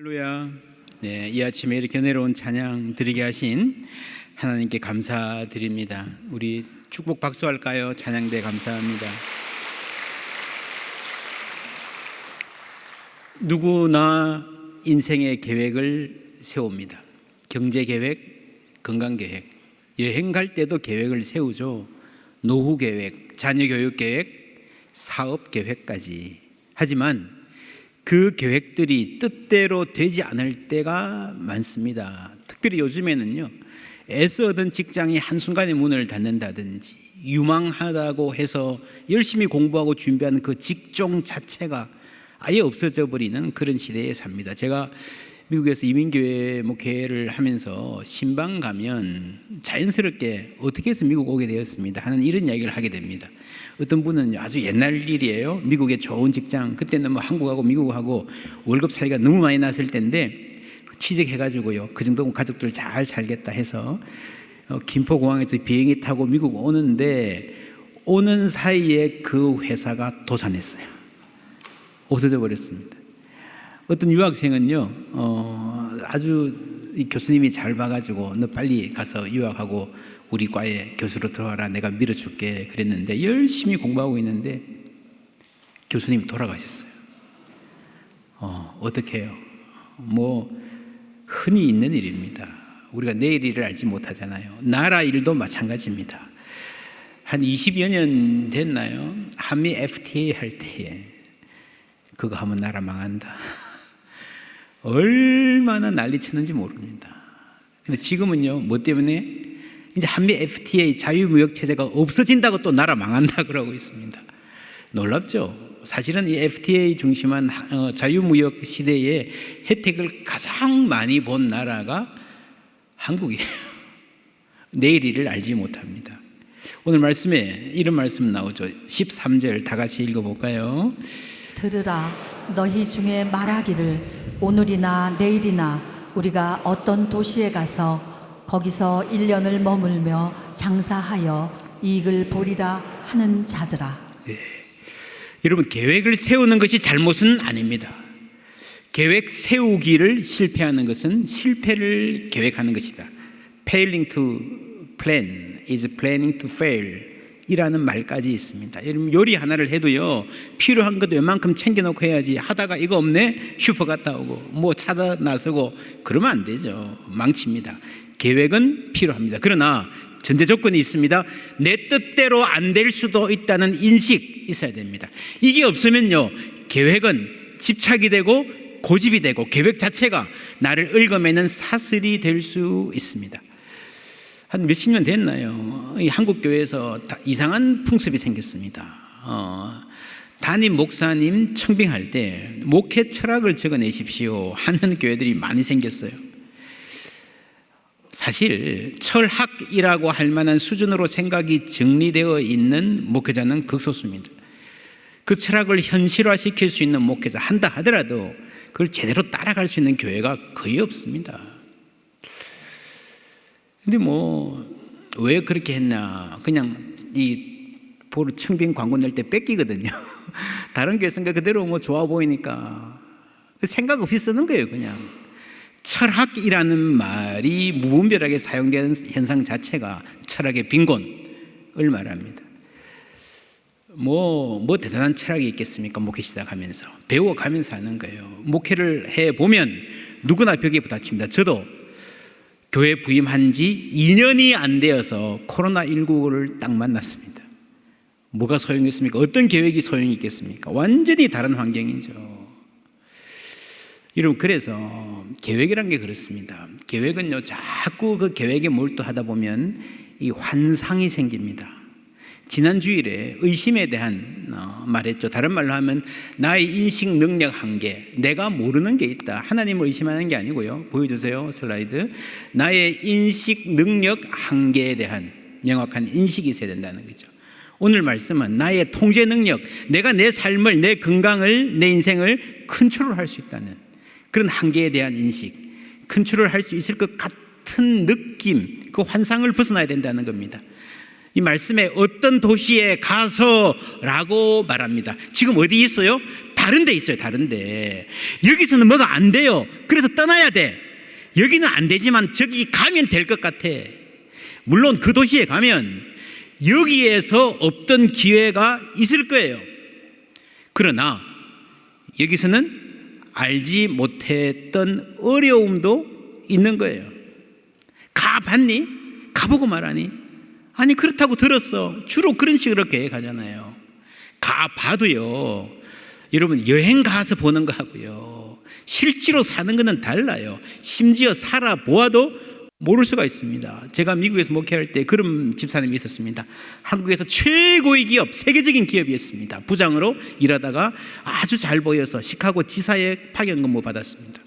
할렐루야. 네, 이 아침에 이렇게 은혜로운 찬양 드리게 하신 하나님께 감사드립니다. 우리 축복 박수할까요? 찬양대 감사합니다. 누구나 인생의 계획을 세웁니다. 경제 계획, 건강 계획, 여행 갈 때도 계획을 세우죠. 노후 계획, 자녀 교육 계획, 사업 계획까지. 하지만 그 계획들이 뜻대로 되지 않을 때가 많습니다. 특별히 요즘에는요, 애써 얻은 직장이 한순간에 문을 닫는다든지, 유망하다고 해서 열심히 공부하고 준비하는 그 직종 자체가 아예 없어져 버리는 그런 시대에 삽니다. 제가 미국에서 이민교회 목회를 하면서 신방 가면 자연스럽게 어떻게 해서 미국 오게 되었습니다 하는 이런 이야기를 하게 됩니다. 어떤 분은 아주 옛날 일이에요. 미국의 좋은 직장, 그때는 뭐 한국하고 미국하고 월급 차이가 너무 많이 났을 때인데 취직해가지고요, 그 정도면 가족들 잘 살겠다 해서 김포공항에서 비행기 타고 미국 오는데 오는 사이에 그 회사가 도산했어요. 없어져 버렸습니다. 어떤 유학생은요, 아주 교수님이 잘 봐가지고 너 빨리 가서 유학하고 우리 과에 교수로 들어와라, 내가 밀어줄게 그랬는데 열심히 공부하고 있는데 교수님이 돌아가셨어요. 어떻게 해요? 뭐 흔히 있는 일입니다. 우리가 내일 일을 알지 못하잖아요. 나라 일도 마찬가지입니다. 한 20여 년 됐나요? 한미 FTA 할 때에 그거 하면 나라 망한다. 얼마나 난리 쳤는지 모릅니다. 근데 지금은요, 뭐 때문에? 이제 한미 FTA 자유무역 체제가 없어진다고 또 나라 망한다 그러고 있습니다. 놀랍죠? 사실은 이 FTA 중심한 자유무역 시대에 혜택을 가장 많이 본 나라가 한국이에요. 내일 일을 알지 못합니다. 오늘 말씀에 이런 말씀 나오죠. 13절 다 같이 읽어볼까요? 들으라, 너희 중에 말하기를 오늘이나 내일이나 우리가 어떤 도시에 가서 거기서 1년을 머물며 장사하여 이익을 보리라 하는 자들아. 네. 여러분, 계획을 세우는 것이 잘못은 아닙니다. 계획 세우기를 실패하는 것은 실패를 계획하는 것이다. Failing to plan is planning to fail 이라는 말까지 있습니다. 여러분, 요리 하나를 해도요, 필요한 것도 웬만큼 챙겨놓고 해야지, 하다가 이거 없네? 슈퍼 갔다 오고 뭐 찾아 나서고 그러면 안 되죠. 망칩니다. 계획은 필요합니다. 그러나 전제 조건이 있습니다. 내 뜻대로 안 될 수도 있다는 인식 있어야 됩니다. 이게 없으면요, 계획은 집착이 되고 고집이 되고 계획 자체가 나를 얽어매는 사슬이 될 수 있습니다. 한 몇십 년 됐나요? 이 한국 교회에서 이상한 풍습이 생겼습니다. 담임 목사님 청빙할 때 목회 철학을 적어내십시오 하는 교회들이 많이 생겼어요. 사실 철학이라고 할 만한 수준으로 생각이 정리되어 있는 목회자는 극소수입니다. 그 철학을 현실화시킬 수 있는 목회자 한다 하더라도 그걸 제대로 따라갈 수 있는 교회가 거의 없습니다. 근데 뭐 왜 그렇게 했나? 그냥 이 보루 청빙 광고 낼 때 뺏기거든요. 다른 교회 생각 그대로 뭐 좋아 보이니까 생각 없이 쓰는 거예요. 그냥 철학이라는 말이 무분별하게 사용되는 현상 자체가 철학의 빈곤을 말합니다. 뭐 대단한 철학이 있겠습니까? 목회 시작하면서 배워가면서 하는 거예요. 목회를 해보면 누구나 벽에 부딪힙니다. 저도 교회 부임한 지 2년이 안 되어서 코로나19를 딱 만났습니다. 뭐가 소용이 있습니까? 어떤 계획이 소용이 있겠습니까? 완전히 다른 환경이죠. 여러분, 그래서 계획이란 게 그렇습니다. 계획은요, 자꾸 그 계획에 몰두하다 보면 이 환상이 생깁니다. 지난 주일에 의심에 대한 말했죠. 다른 말로 하면 나의 인식 능력 한계, 내가 모르는 게 있다. 하나님을 의심하는 게 아니고요. 보여주세요, 슬라이드. 나의 인식 능력 한계에 대한 명확한 인식이 있어야 된다는 거죠. 오늘 말씀은 나의 통제 능력, 내가 내 삶을, 내 건강을, 내 인생을 컨트롤할 수 있다는 그런 한계에 대한 인식, 컨트롤할 수 있을 것 같은 느낌, 그 환상을 벗어나야 된다는 겁니다. 이 말씀에 어떤 도시에 가서라고 말합니다. 지금 어디 있어요? 다 다른 데 있어요. 다른 데. 여기서는 뭐가 안 돼요. 그래서 떠나야 돼. 여기는 안 되지만 저기 가면 될 것 같아. 물론 그 도시에 가면 여기에서 없던 기회가 있을 거예요. 그러나 여기서는 알지 못했던 어려움도 있는 거예요. 가봤니? 가보고 말하니? 아니 그렇다고 들었어. 주로 그런 식으로 계획하잖아요. 가봐도요, 여러분 여행 가서 보는 거하고요 실제로 사는 거는 달라요. 심지어 살아보아도 모를 수가 있습니다. 제가 미국에서 목회할 때 그런 집사님이 있었습니다. 한국에서 최고의 기업, 세계적인 기업이었습니다. 부장으로 일하다가 아주 잘 보여서 시카고 지사에 파견 근무 받았습니다.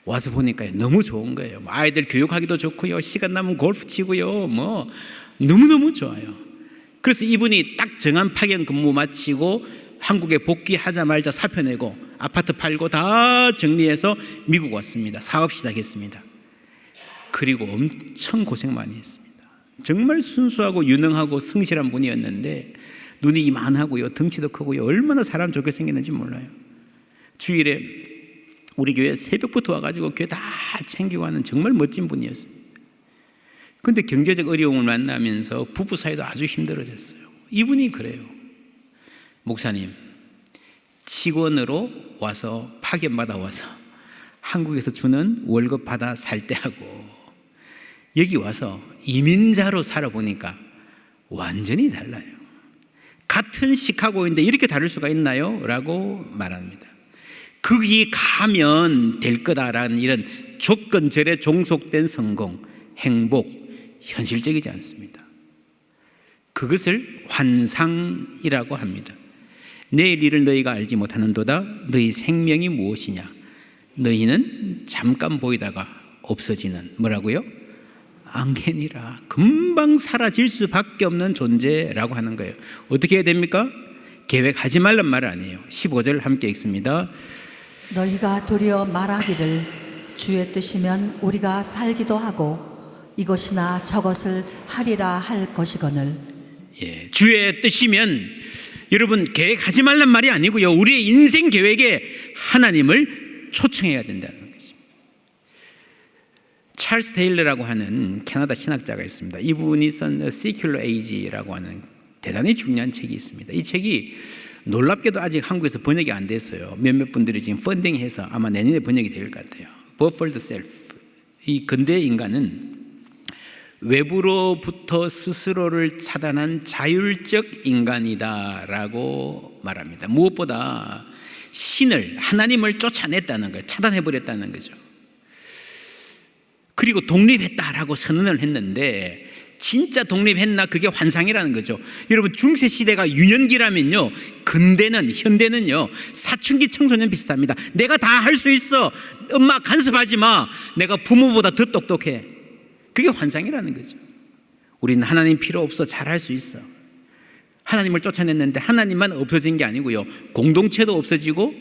와서 보니까 너무 좋은 거예요. 아이들 교육하기도 좋고요, 시간 나면 골프 치고요, 뭐 너무너무 좋아요. 그래서 이분이 딱 정한 파견 근무 마치고 한국에 복귀하자마자 사표 내고 아파트 팔고 다 정리해서 미국 왔습니다. 사업 시작했습니다. 그리고 엄청 고생 많이 했습니다. 정말 순수하고 유능하고 성실한 분이었는데 눈이 이만하고요, 덩치도 크고요, 얼마나 사람 좋게 생겼는지 몰라요. 주일에 우리 교회 새벽부터 와가지고 교회 다 챙기고 하는 정말 멋진 분이었습니다. 그런데 경제적 어려움을 만나면서 부부 사이도 아주 힘들어졌어요. 이분이 그래요. 목사님, 직원으로 와서 파견받아 와서 한국에서 주는 월급 받아 살 때하고 여기 와서 이민자로 살아보니까 완전히 달라요. 같은 시카고인데 이렇게 다를 수가 있나요? 라고 말합니다. 거기 가면 될 거다라는 이런 조건절에 종속된 성공, 행복, 현실적이지 않습니다. 그것을 환상이라고 합니다. 내일 일을 너희가 알지 못하는도다. 너희 생명이 무엇이냐? 너희는 잠깐 보이다가 없어지는 뭐라고요? 안개니라. 금방 사라질 수밖에 없는 존재라고 하는 거예요. 어떻게 해야 됩니까? 계획하지 말란 말 아니에요. 15절 함께 읽습니다. 너희가 도리어 말하기를 주의 뜻이면 우리가 살기도 하고 이것이나 저것을 하리라 할 것이거늘. 예, 주의 뜻이면 여러분 계획하지 말란 말이 아니고요, 우리의 인생 계획에 하나님을 초청해야 된다는 거죠. 찰스 테일러라고 하는 캐나다 신학자가 있습니다. 이분이 쓴 Secular Age라고 하는 대단히 중요한 책이 있습니다. 이 책이 놀랍게도 아직 한국에서 번역이 안 됐어요. 몇몇 분들이 지금 펀딩해서 아마 내년에 번역이 될 것 같아요. Buffered Self. 이 근대 인간은 외부로부터 스스로를 차단한 자율적 인간이다라고 말합니다. 무엇보다 신을, 하나님을 쫓아냈다는 거예요. 차단해버렸다는 거죠. 그리고 독립했다라고 선언을 했는데 진짜 독립했나? 그게 환상이라는 거죠. 여러분, 중세시대가 유년기라면요, 근대는, 현대는요 사춘기 청소년 비슷합니다. 내가 다 할 수 있어, 엄마 간섭하지 마, 내가 부모보다 더 똑똑해. 그게 환상이라는 거죠. 우리는 하나님 필요 없어, 잘할 수 있어. 하나님을 쫓아냈는데 하나님만 없어진 게 아니고요, 공동체도 없어지고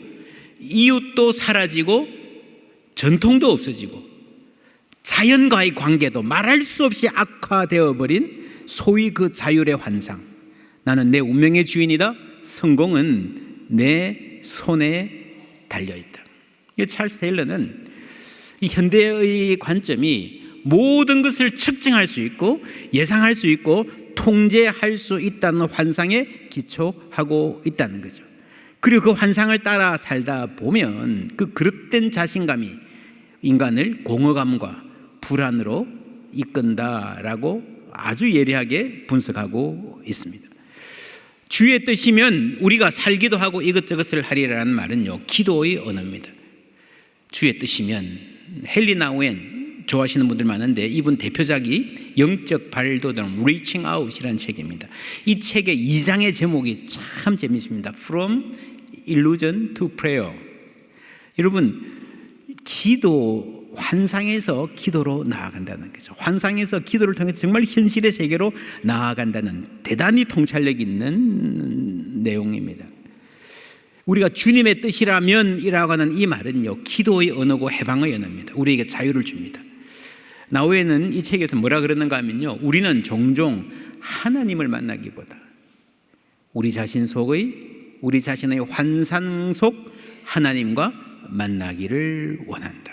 이웃도 사라지고 전통도 없어지고 자연과의 관계도 말할 수 없이 악화되어 버린 소위 그 자율의 환상. 나는 내 운명의 주인이다. 성공은 내 손에 달려있다. 이 찰스 테일러는 이 현대의 관점이 모든 것을 측정할 수 있고 예상할 수 있고 통제할 수 있다는 환상에 기초하고 있다는 거죠. 그리고 그 환상을 따라 살다 보면 그 그릇된 자신감이 인간을 공허감과 불안으로 이끈다라고 아주 예리하게 분석하고 있습니다. 주의 뜻이면 우리가 살기도 하고 이것저것을 하리라는 말은요, 기도의 언어입니다. 주의 뜻이면, 헨리 나우엔 좋아하시는 분들 많은데 이분 대표작이 영적 발돋움 Reaching Out이라는 책입니다. 이 책의 2장의 제목이 참 재미있습니다. From Illusion to Prayer. 여러분, 기도, 환상에서 기도로 나아간다는 거죠. 환상에서 기도를 통해서 정말 현실의 세계로 나아간다는 대단히 통찰력 있는 내용입니다. 우리가 주님의 뜻이라면 이라고 하는 이 말은요, 기도의 언어고 해방의 언어입니다. 우리에게 자유를 줍니다. 나우에는 이 책에서 뭐라 그러는가 하면요, 우리는 종종 하나님을 만나기보다 우리 자신 속의 우리 자신의 환상 속 하나님과 만나기를 원한다.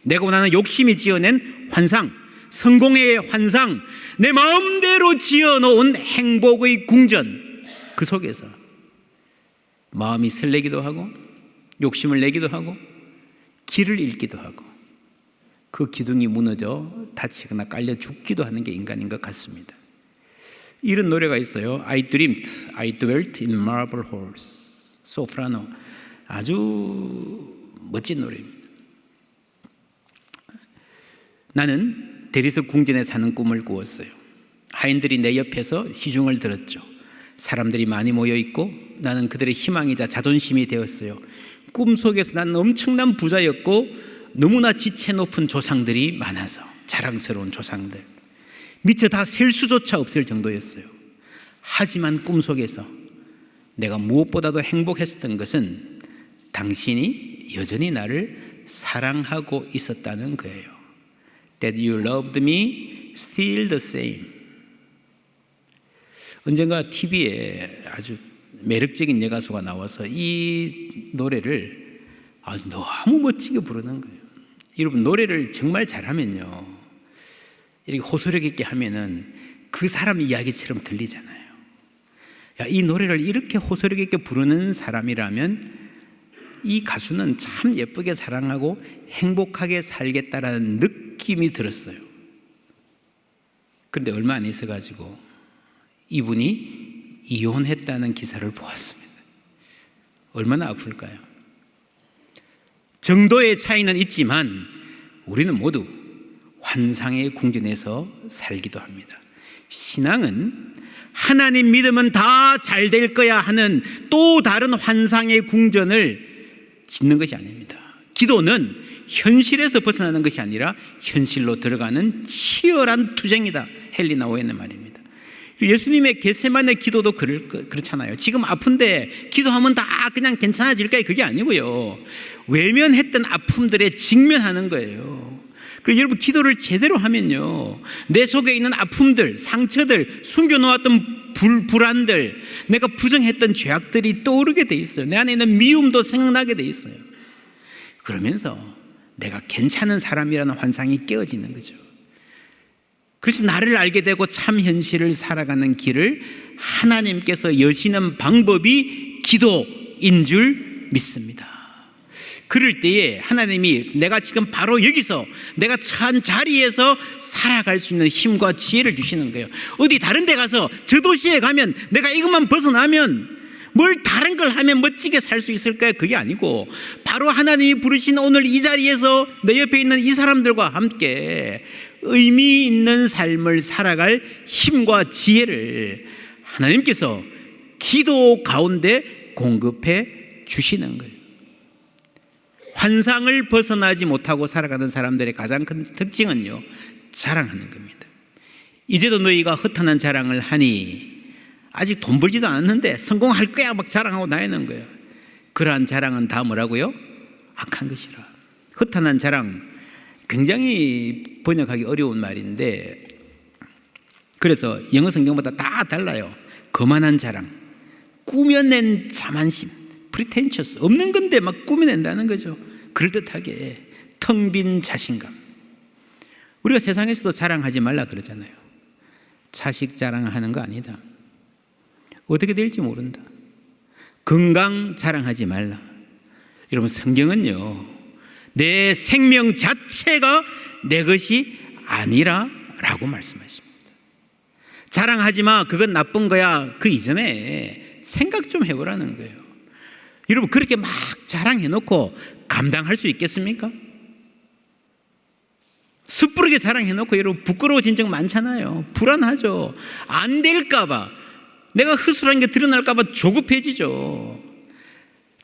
내가 원하는 욕심이 지어낸 환상, 성공의 환상, 내 마음대로 지어놓은 행복의 궁전, 그 속에서 마음이 설레기도 하고 욕심을 내기도 하고 길을 잃기도 하고 그 기둥이 무너져 다치거나 깔려 죽기도 하는 게 인간인 것 같습니다. 이런 노래가 있어요. I dreamt, I dwelt in marble halls. 소프라노, 아주 멋진 노래입니다. 나는 대리석 궁전에 사는 꿈을 꾸었어요. 하인들이 내 옆에서 시중을 들었죠. 사람들이 많이 모여있고 나는 그들의 희망이자 자존심이 되었어요. 꿈속에서 나는 엄청난 부자였고 너무나 지체 높은 조상들이 많아서 자랑스러운 조상들, 미처 다 셀 수조차 없을 정도였어요. 하지만 꿈속에서 내가 무엇보다도 행복했었던 것은 당신이 여전히 나를 사랑하고 있었다는 거예요. That you loved me still the same. 언젠가 TV에 아주 매력적인 여가수가 나와서 이 노래를 아주 너무 멋지게 부르는 거예요. 여러분, 노래를 정말 잘하면요, 이렇게 호소력 있게 하면은 그 사람 이야기처럼 들리잖아요. 야, 이 노래를 이렇게 호소력 있게 부르는 사람이라면 이 가수는 참 예쁘게 사랑하고 행복하게 살겠다라는 느낌이 들었어요. 그런데 얼마 안 있어가지고 이분이 이혼했다는 기사를 보았습니다. 얼마나 아플까요? 정도의 차이는 있지만 우리는 모두 환상의 궁전에서 살기도 합니다. 신앙은 하나님 믿으면 다 잘 될 거야 하는 또 다른 환상의 궁전을 짓는 것이 아닙니다. 기도는 현실에서 벗어나는 것이 아니라 현실로 들어가는 치열한 투쟁이다. 헬리나 오웬의 말입니다. 예수님의 겟세마네 기도도 그렇잖아요. 지금 아픈데 기도하면 다 그냥 괜찮아질까요? 그게 아니고요. 외면했던 아픔들에 직면하는 거예요. 그리고 여러분, 기도를 제대로 하면요, 내 속에 있는 아픔들, 상처들, 숨겨놓았던 불안들, 내가 부정했던 죄악들이 떠오르게 돼 있어요. 내 안에 있는 미움도 생각나게 돼 있어요. 그러면서 내가 괜찮은 사람이라는 환상이 깨어지는 거죠. 그래서 나를 알게 되고 참 현실을 살아가는 길을 하나님께서 여시는 방법이 기도인 줄 믿습니다. 그럴 때에 하나님이 내가 지금 바로 여기서 내가 처한 자리에서 살아갈 수 있는 힘과 지혜를 주시는 거예요. 어디 다른 데 가서 저 도시에 가면 내가 이것만 벗어나면 뭘 다른 걸 하면 멋지게 살 수 있을까요? 그게 아니고 바로 하나님이 부르신 오늘 이 자리에서 내 옆에 있는 이 사람들과 함께 의미 있는 삶을 살아갈 힘과 지혜를 하나님께서 기도 가운데 공급해 주시는 거예요. 환상을 벗어나지 못하고 살아가는 사람들의 가장 큰 특징은요, 자랑하는 겁니다. 이제도 너희가 허탄한 자랑을 하니 아직 돈 벌지도 않았는데 성공할 거야 막 자랑하고 다니는 거예요. 그러한 자랑은 다 뭐라고요? 악한 것이라. 허탄한 자랑, 굉장히 번역하기 어려운 말인데, 그래서 영어 성경보다 다 달라요. 거만한 자랑, 꾸며낸 자만심, pretentious, 없는 건데 막 꾸며낸다는 거죠. 그럴듯하게 텅 빈 자신감. 우리가 세상에서도 자랑하지 말라 그러잖아요. 자식 자랑하는 거 아니다. 어떻게 될지 모른다. 건강 자랑하지 말라. 여러분, 성경은요, 내 생명 자체가 내 것이 아니라 라고 말씀하십니다. 자랑하지 마, 그건 나쁜 거야. 그 이전에 생각 좀 해보라는 거예요. 여러분, 그렇게 막 자랑해놓고 감당할 수 있겠습니까? 섣부르게 자랑해놓고 여러분 부끄러워진 적 많잖아요. 불안하죠. 안 될까봐, 내가 허술한 게 드러날까봐 조급해지죠.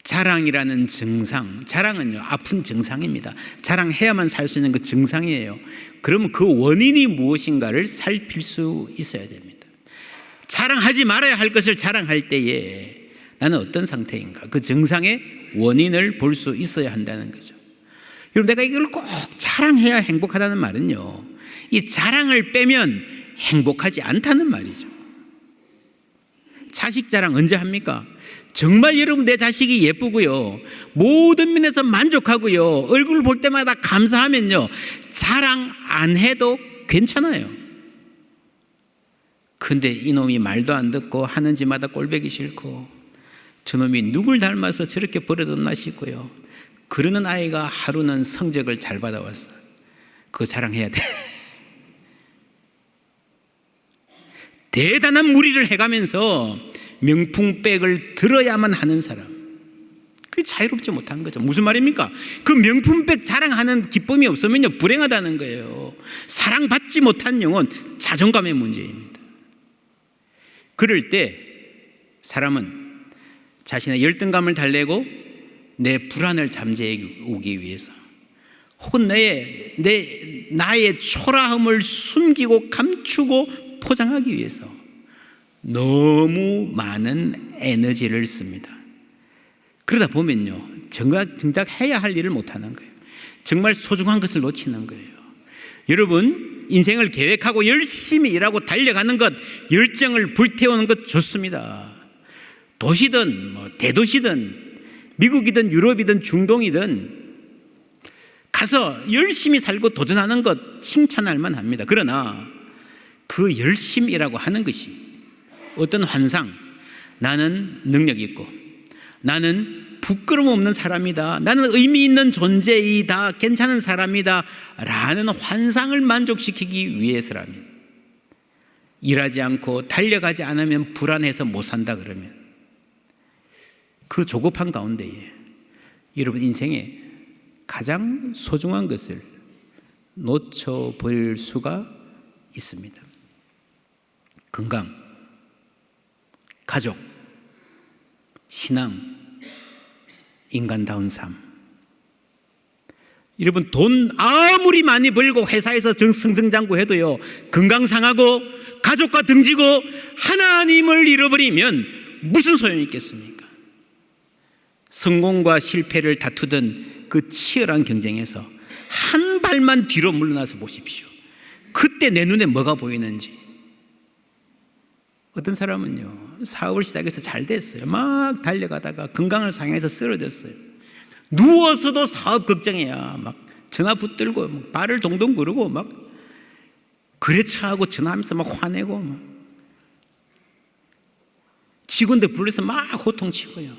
자랑이라는 증상, 자랑은요 아픈 증상입니다. 자랑해야만 살 수 있는 그 증상이에요. 그러면 그 원인이 무엇인가를 살필 수 있어야 됩니다. 자랑하지 말아야 할 것을 자랑할 때에 나는 어떤 상태인가, 그 증상의 원인을 볼 수 있어야 한다는 거죠. 여러분, 내가 이걸 꼭 자랑해야 행복하다는 말은요, 이 자랑을 빼면 행복하지 않다는 말이죠. 자식 자랑 언제 합니까? 정말 여러분 내 자식이 예쁘고요, 모든 면에서 만족하고요, 얼굴 볼 때마다 감사하면요, 자랑 안 해도 괜찮아요. 근데 이놈이 말도 안 듣고 하는 짓마다 꼴보기 싫고, 저놈이 누굴 닮아서 저렇게 버릇없나 싶고요, 그러는 아이가 하루는 성적을 잘 받아왔어. 그거 자랑해야 돼. 대단한 무리를 해가면서 명품백을 들어야만 하는 사람, 그게 자유롭지 못한 거죠. 무슨 말입니까? 그 명품백 자랑하는 기쁨이 없으면요, 불행하다는 거예요. 사랑받지 못한 영혼, 자존감의 문제입니다. 그럴 때 사람은 자신의 열등감을 달래고 내 불안을 잠재우기 위해서, 혹은 나의 초라함을 숨기고 감추고 포장하기 위해서 너무 많은 에너지를 씁니다. 그러다 보면요, 정작 해야 할 일을 못하는 거예요. 정말 소중한 것을 놓치는 거예요. 여러분, 인생을 계획하고 열심히 일하고 달려가는 것, 열정을 불태우는 것 좋습니다. 도시든 대도시든 미국이든 유럽이든 중동이든 가서 열심히 살고 도전하는 것 칭찬할 만합니다. 그러나 그 열심이라고 하는 것이 어떤 환상, 나는 능력 있고, 나는 부끄러움 없는 사람이다, 나는 의미 있는 존재이다, 괜찮은 사람이다 라는 환상을 만족시키기 위해서라면, 일하지 않고 달려가지 않으면 불안해서 못 산다 그러면, 그 조급한 가운데에 여러분 인생에 가장 소중한 것을 놓쳐버릴 수가 있습니다. 건강, 가족, 신앙, 인간다운 삶. 여러분, 돈 아무리 많이 벌고 회사에서 승승장구해도요, 건강 상하고 가족과 등지고 하나님을 잃어버리면 무슨 소용이 있겠습니까? 성공과 실패를 다투던 그 치열한 경쟁에서 한 발만 뒤로 물러나서 보십시오. 그때 내 눈에 뭐가 보이는지. 어떤 사람은요, 사업을 시작해서 잘 됐어요. 막 달려가다가 건강을 상해서 쓰러졌어요. 누워서도 사업 걱정해야 막 전화 붙들고 막 발을 동동 구르고 막 거래처하고 전화하면서 막 화내고 막 직원들 불러서 막 호통치고요.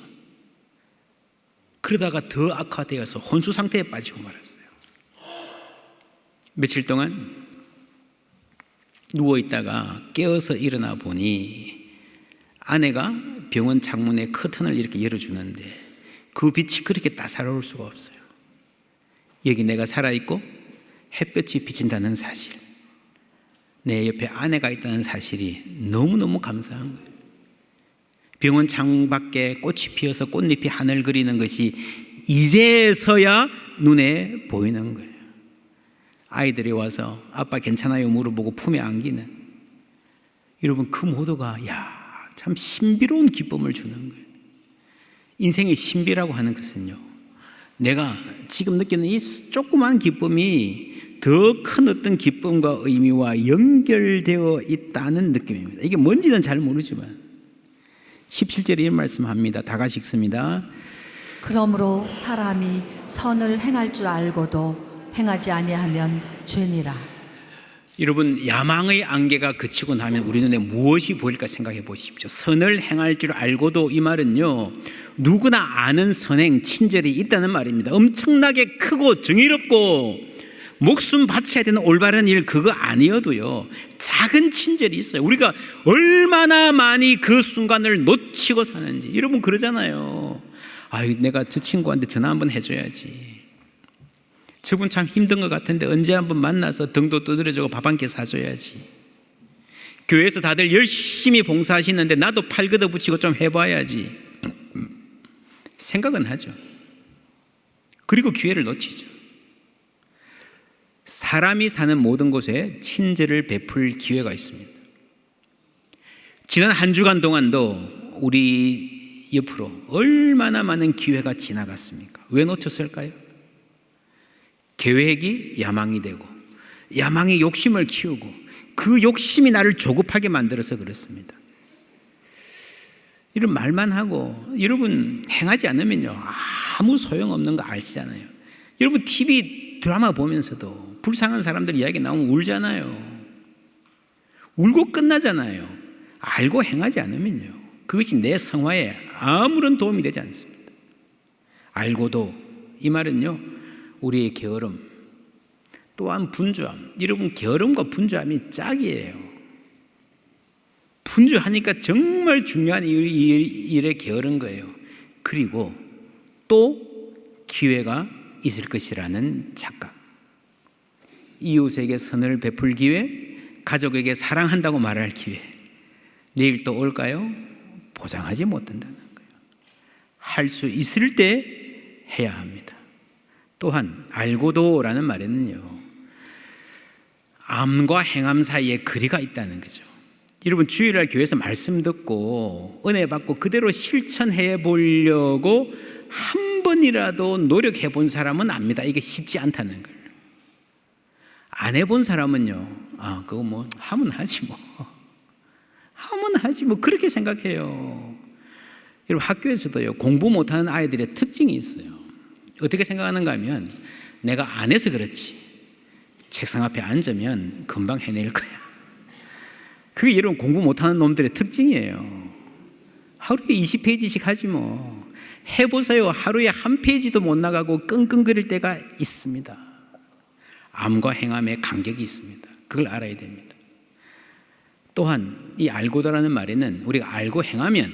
그러다가 더 악화되어서 혼수 상태에 빠지고 말았어요. 며칠 동안 누워있다가 깨어서 일어나 보니 아내가 병원 창문에 커튼을 이렇게 열어주는데 그 빛이 그렇게 따사로울 수가 없어요. 여기 내가 살아있고 햇볕이 비친다는 사실, 내 옆에 아내가 있다는 사실이 너무너무 감사한 거예요. 병원 창밖에 꽃이 피어서 꽃잎이 하늘 그리는 것이 이제서야 눈에 보이는 거예요. 아이들이 와서 아빠 괜찮아요 물어보고 품에 안기는, 여러분 그 모두가 참 신비로운 기쁨을 주는 거예요. 인생의 신비라고 하는 것은요, 내가 지금 느끼는 이 조그만 기쁨이 더 큰 어떤 기쁨과 의미와 연결되어 있다는 느낌입니다. 이게 뭔지는 잘 모르지만 17절에 이런 말씀합니다. 다 같이 읽습니다. 그러므로 사람이 선을 행할 줄 알고도 행하지 아니하면 죄니라. 여러분, 야망의 안개가 그치고 나면 우리 눈에 무엇이 보일까 생각해 보십시오. 선을 행할 줄 알고도, 이 말은요, 누구나 아는 선행, 친절이 있다는 말입니다. 엄청나게 크고 정의롭고 목숨 바쳐야 되는 올바른 일 그거 아니어도요, 작은 친절이 있어요. 우리가 얼마나 많이 그 순간을 놓치고 사는지. 여러분 그러잖아요. 아유, 내가 저 친구한테 전화 한번 해줘야지, 저분 참 힘든 것 같은데 언제 한번 만나서 등도 두드려주고 밥 한 끼 사줘야지, 교회에서 다들 열심히 봉사하시는데 나도 팔 걷어붙이고 좀 해봐야지 생각은 하죠. 그리고 기회를 놓치죠. 사람이 사는 모든 곳에 친절을 베풀 기회가 있습니다. 지난 한 주간 동안도 우리 옆으로 얼마나 많은 기회가 지나갔습니까? 왜 놓쳤을까요? 계획이 야망이 되고, 야망이 욕심을 키우고, 그 욕심이 나를 조급하게 만들어서 그렇습니다. 이런 말만 하고 여러분 행하지 않으면요 아무 소용없는 거 아시잖아요. 여러분 TV 드라마 보면서도 불쌍한 사람들 이야기 나오면 울잖아요. 울고 끝나잖아요. 알고 행하지 않으면요 그것이 내 성화에 아무런 도움이 되지 않습니다. 알고도, 이 말은요 우리의 게으름 또한 분주함. 여러분 게으름과 분주함이 짝이에요. 분주하니까 정말 중요한 일에 게으른 거예요. 그리고 또 기회가 있을 것이라는 착각. 이웃에게 선을 베풀 기회, 가족에게 사랑한다고 말할 기회, 내일 또 올까요? 보장하지 못한다는 거예요. 할 수 있을 때 해야 합니다. 또한 알고도라는 말에는요 암과 행함 사이에 거리가 있다는 거죠. 여러분 주일날 교회에서 말씀 듣고 은혜 받고 그대로 실천해 보려고 한 번이라도 노력해 본 사람은 압니다. 이게 쉽지 않다는 걸. 안 해본 사람은요 그거 뭐 하면 하지 뭐 하면 하지 뭐 그렇게 생각해요. 여러분 학교에서도요 공부 못하는 아이들의 특징이 있어요. 어떻게 생각하는가 하면 내가 안 해서 그렇지 책상 앞에 앉으면 금방 해낼 거야. 그게 여러분 공부 못하는 놈들의 특징이에요. 하루에 20페이지씩 하지 뭐. 해보세요. 하루에 한 페이지도 못 나가고 끙끙거릴 때가 있습니다. 암과 행함의 간격이 있습니다. 그걸 알아야 됩니다. 또한 이 알고도라는 말에는 우리가 알고 행하면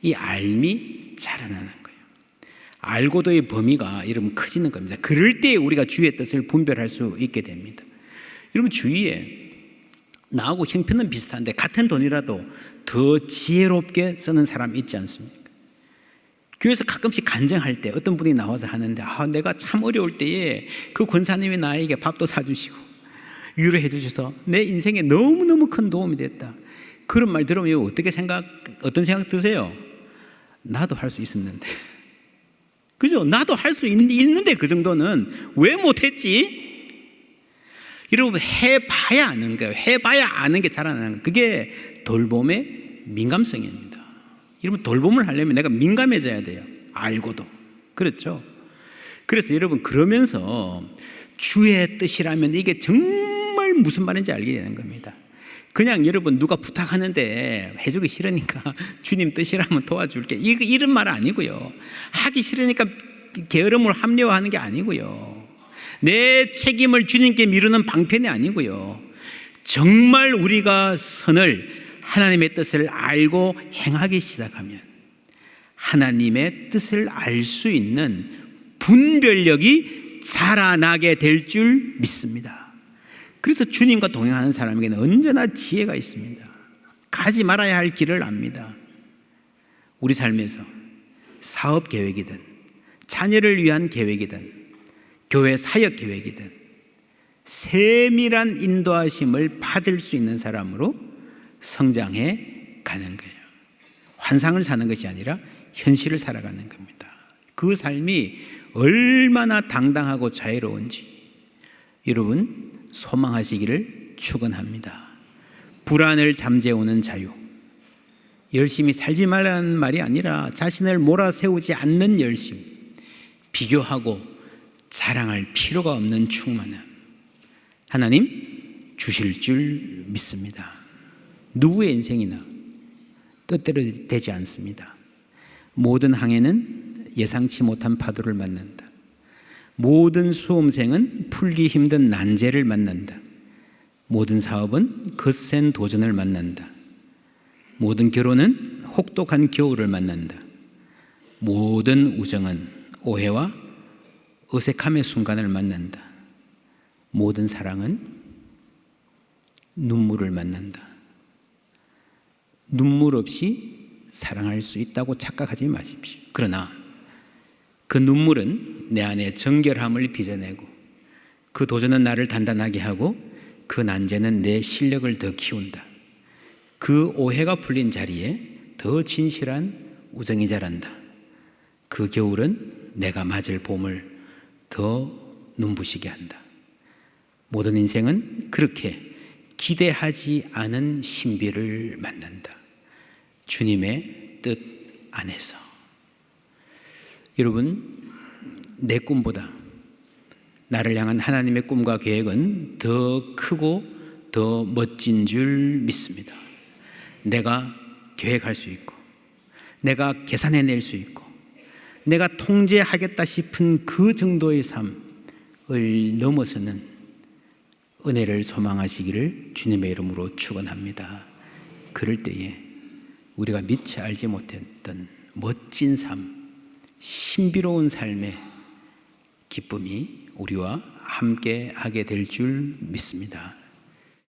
이 알미 자라나는 거예요. 알고도의 범위가 여러분 커지는 겁니다. 그럴 때 우리가 주의 뜻을 분별할 수 있게 됩니다. 여러분 주위에 나하고 형편은 비슷한데 같은 돈이라도 더 지혜롭게 쓰는 사람 있지 않습니까? 교회에서 가끔씩 간증할 때 어떤 분이 나와서 하는데 내가 참 어려울 때에 그 권사님이 나에게 밥도 사주시고 위로해 주셔서 내 인생에 너무너무 큰 도움이 됐다. 그런 말 들으면 어떤 생각 드세요? 나도 할 수 있었는데. 그죠? 나도 할 수 있는데 그 정도는 왜 못했지? 여러분 해봐야 아는 거예요. 해봐야 아는 게 자라나는 거예요. 그게 돌봄의 민감성입니다. 여러분 돌봄을 하려면 내가 민감해져야 돼요. 알고도. 그렇죠? 그래서 여러분 그러면서 주의 뜻이라면 이게 정말 무슨 말인지 알게 되는 겁니다. 그냥 여러분 누가 부탁하는데 해주기 싫으니까 주님 뜻이라면 도와줄게 이런 말 아니고요. 하기 싫으니까 게으름을 합리화하는 게 아니고요. 내 책임을 주님께 미루는 방편이 아니고요. 정말 우리가 선을 하나님의 뜻을 알고 행하기 시작하면 하나님의 뜻을 알 수 있는 분별력이 자라나게 될 줄 믿습니다. 그래서 주님과 동행하는 사람에게는 언제나 지혜가 있습니다. 가지 말아야 할 길을 압니다. 우리 삶에서 사업 계획이든 자녀를 위한 계획이든 교회 사역 계획이든 세밀한 인도하심을 받을 수 있는 사람으로 성장해 가는 거예요. 환상을 사는 것이 아니라 현실을 살아가는 겁니다. 그 삶이 얼마나 당당하고 자유로운지 여러분 소망하시기를 축원합니다. 불안을 잠재우는 자유. 열심히 살지 말라는 말이 아니라 자신을 몰아세우지 않는 열심. 비교하고 자랑할 필요가 없는 충만함. 하나님 주실 줄 믿습니다. 누구의 인생이나 뜻대로 되지 않습니다. 모든 항해는 예상치 못한 파도를 만난다. 모든 수험생은 풀기 힘든 난제를 만난다. 모든 사업은 거센 도전을 만난다. 모든 결혼은 혹독한 겨울을 만난다. 모든 우정은 오해와 어색함의 순간을 만난다. 모든 사랑은 눈물을 만난다. 눈물 없이 사랑할 수 있다고 착각하지 마십시오. 그러나 그 눈물은 내 안에 정결함을 빚어내고 그 도전은 나를 단단하게 하고 그 난제는 내 실력을 더 키운다. 그 오해가 풀린 자리에 더 진실한 우정이 자란다. 그 겨울은 내가 맞을 봄을 더 눈부시게 한다. 모든 인생은 그렇게 기대하지 않은 신비를 만난다. 주님의 뜻 안에서. 여러분, 내 꿈보다 나를 향한 하나님의 꿈과 계획은 더 크고 더 멋진 줄 믿습니다. 내가 계획할 수 있고, 내가 계산해낼 수 있고, 내가 통제하겠다 싶은 그 정도의 삶을 넘어서는 은혜를 소망하시기를 주님의 이름으로 축원합니다. 그럴 때에 우리가 미처 알지 못했던 멋진 삶, 신비로운 삶의 기쁨이 우리와 함께 하게 될 줄 믿습니다.